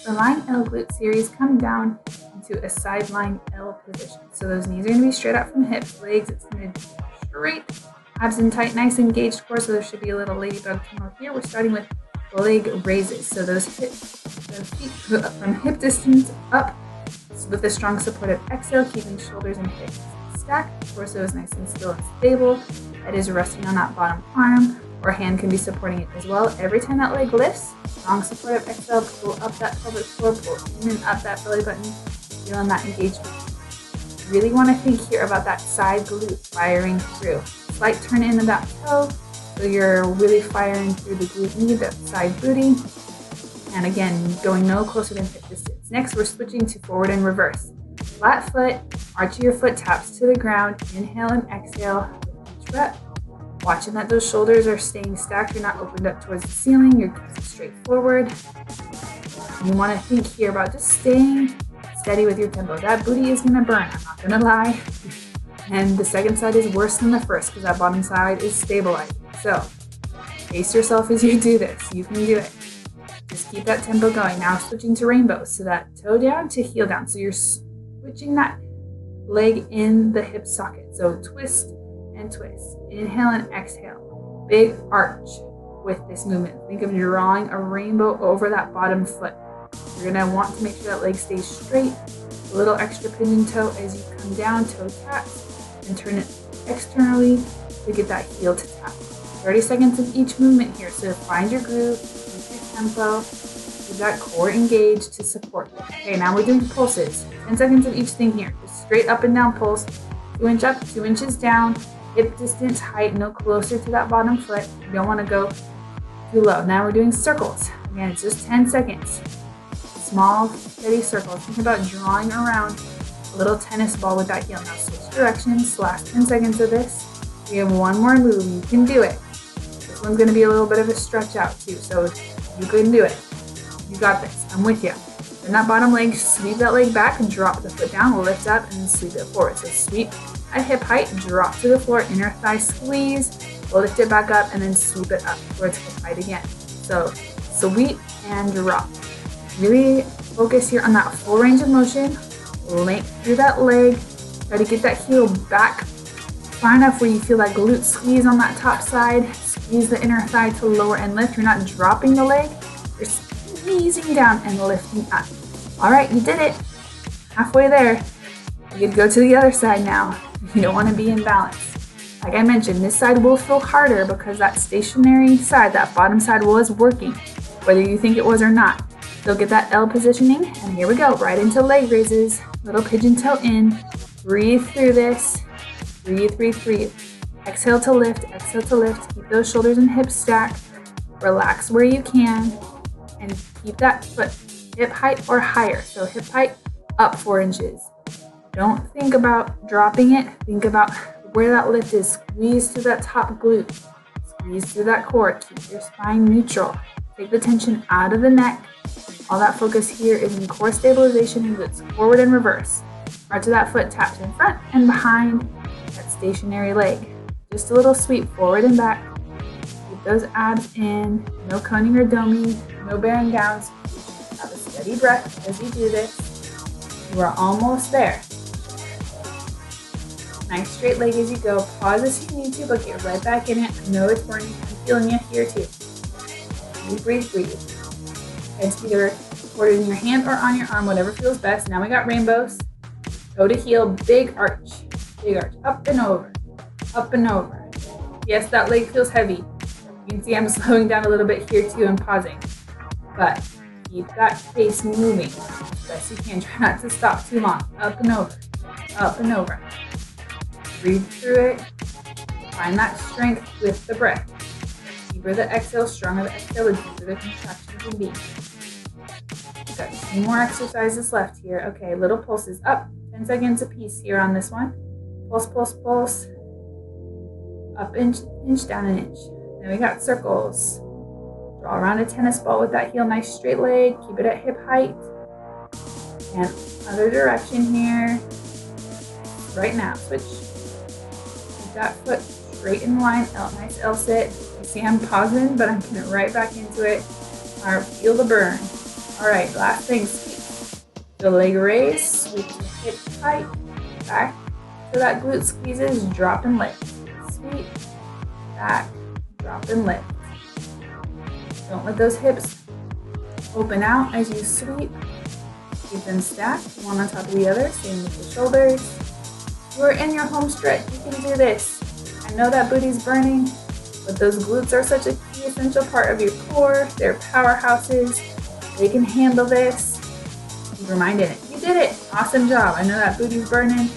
the lying L glute series, come down into a side lying L position. So those knees are going to be straight out from hips, legs, it's going to be straight, abs in tight, nice engaged core. So there should be a little ladybug tunnel here. We're starting with leg raises. So those feet from hip distance up with a strong supportive exhale, keeping shoulders and hips stacked. Torso is nice and still and stable. Head is resting on that bottom arm, or hand can be supporting it as well. Every time that leg lifts, strong supportive exhale, pull up that pelvic floor, pull in and up that belly button, feeling that engagement. Really want to think here about that side glute firing through. Slight turn in of that toe, so you're really firing through the glute knee, that side booty. And again, going no closer than hip distance. Next, we're switching to forward and reverse. Flat foot, arch of your foot taps to the ground. Inhale and exhale with each rep. Watching that those shoulders are staying stacked. You're not opened up towards the ceiling. You're straight forward. You want to think here about just staying steady with your tempo. That booty is going to burn. I'm not going to lie. And the second side is worse than the first because that bottom side is stabilizing. So pace yourself as you do this. You can do it. Just keep that tempo going. Now switching to rainbows. So that toe down to heel down. So you're switching that leg in the hip socket. So twist and twist. Inhale and exhale. Big arch with this movement. Think of drawing a rainbow over that bottom foot. You're going to want to make sure that leg stays straight. A little extra pigeon toe as you come down, toe taps, and turn it externally to get that heel to tap. 30 seconds of each movement here. So find your groove, keep your tempo, keep that core engaged to support it. Okay, now we're doing pulses. 10 seconds of each thing here. Just straight up and down pulse. 2 inch up, 2 inches down. Hip distance, height, no closer to that bottom foot. You don't want to go too low. Now we're doing circles. Again, it's just 10 seconds. Small, steady circles. Think about drawing around a little tennis ball with that heel. Now switch directions. Last 10 seconds of this. We have one more move. You can do it. This one's going to be a little bit of a stretch out too, so you can do it. You got this. I'm with you. Then that bottom leg, sweep that leg back and drop the foot down. We'll lift up and then sweep it forward. So sweep at hip height, drop to the floor, inner thigh squeeze, lift it back up, and then sweep it up towards hip height again. So sweep and drop. Really focus here on that full range of motion. Length through that leg. Try to get that heel back far enough where you feel that glute squeeze on that top side. Squeeze the inner thigh to lower and lift. You're not dropping the leg. You're squeezing down and lifting up. All right, you did it. Halfway there. You could go to the other side now. You don't want to be in balance. Like I mentioned, this side will feel harder because that stationary side, that bottom side was working, whether you think it was or not. So get that L positioning, and here we go, right into leg raises. Little pigeon toe in. Breathe through this. Breathe, breathe, breathe. Exhale to lift, exhale to lift. Keep those shoulders and hips stacked. Relax where you can, and keep that foot hip height or higher. So hip height up 4 inches. Don't think about dropping it. Think about where that lift is. Squeeze through that top glute. Squeeze through that core. Keep your spine neutral. Take the tension out of the neck. All that focus here is in core stabilization and glutes forward and reverse. Arch of that foot taps in front and behind that stationary leg. Just a little sweep forward and back. Keep those abs in. No coning or doming. No bearing downs. Have a steady breath as you do this. You are almost there. Nice straight leg as you go. Pause if you need to, but get right back in it. I know it's burning. I'm feeling you here too. Breathe, breathe, breathe. It's either supported in your hand or on your arm, whatever feels best. Now we got rainbows. Toe to heel, big arch. Big arch. Up and over. Up and over. Yes, that leg feels heavy. You can see I'm slowing down a little bit here too and pausing. But keep that pace moving as best you can. Try not to stop too long. Up and over. Up and over. Breathe through it. Find that strength with the breath. Deeper the exhale, stronger the exhale, the deeper the contraction can be. We've got 2 more exercises left here. Okay, little pulses up. 10 seconds a piece here on this one. Pulse, pulse, pulse. Up inch, down an inch. Then we got circles. Draw around a tennis ball with that heel, nice straight leg. Keep it at hip height. And other direction here. Right now, switch. Keep that foot straight in line. Nice L sit. You see I'm pausing, but I'm getting right back into it. All right, feel the burn. All right, last thing, sweep. The leg raise, sweep to hip tight, back so that glute squeezes, drop and lift. Sweep, back, drop and lift. Don't let those hips open out as you sweep. Keep them stacked, one on top of the other, same with the shoulders. You're in your home stretch, you can do this. I know that booty's burning, but those glutes are such a key essential part of your core. They're powerhouses. They can handle this. Keep reminding it. You did it. Awesome job. I know that booty's burning.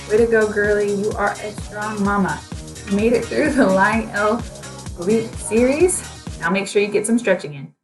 Way to go, girly. You are a strong mama. You made it through the Lying L glute series. Now make sure you get some stretching in.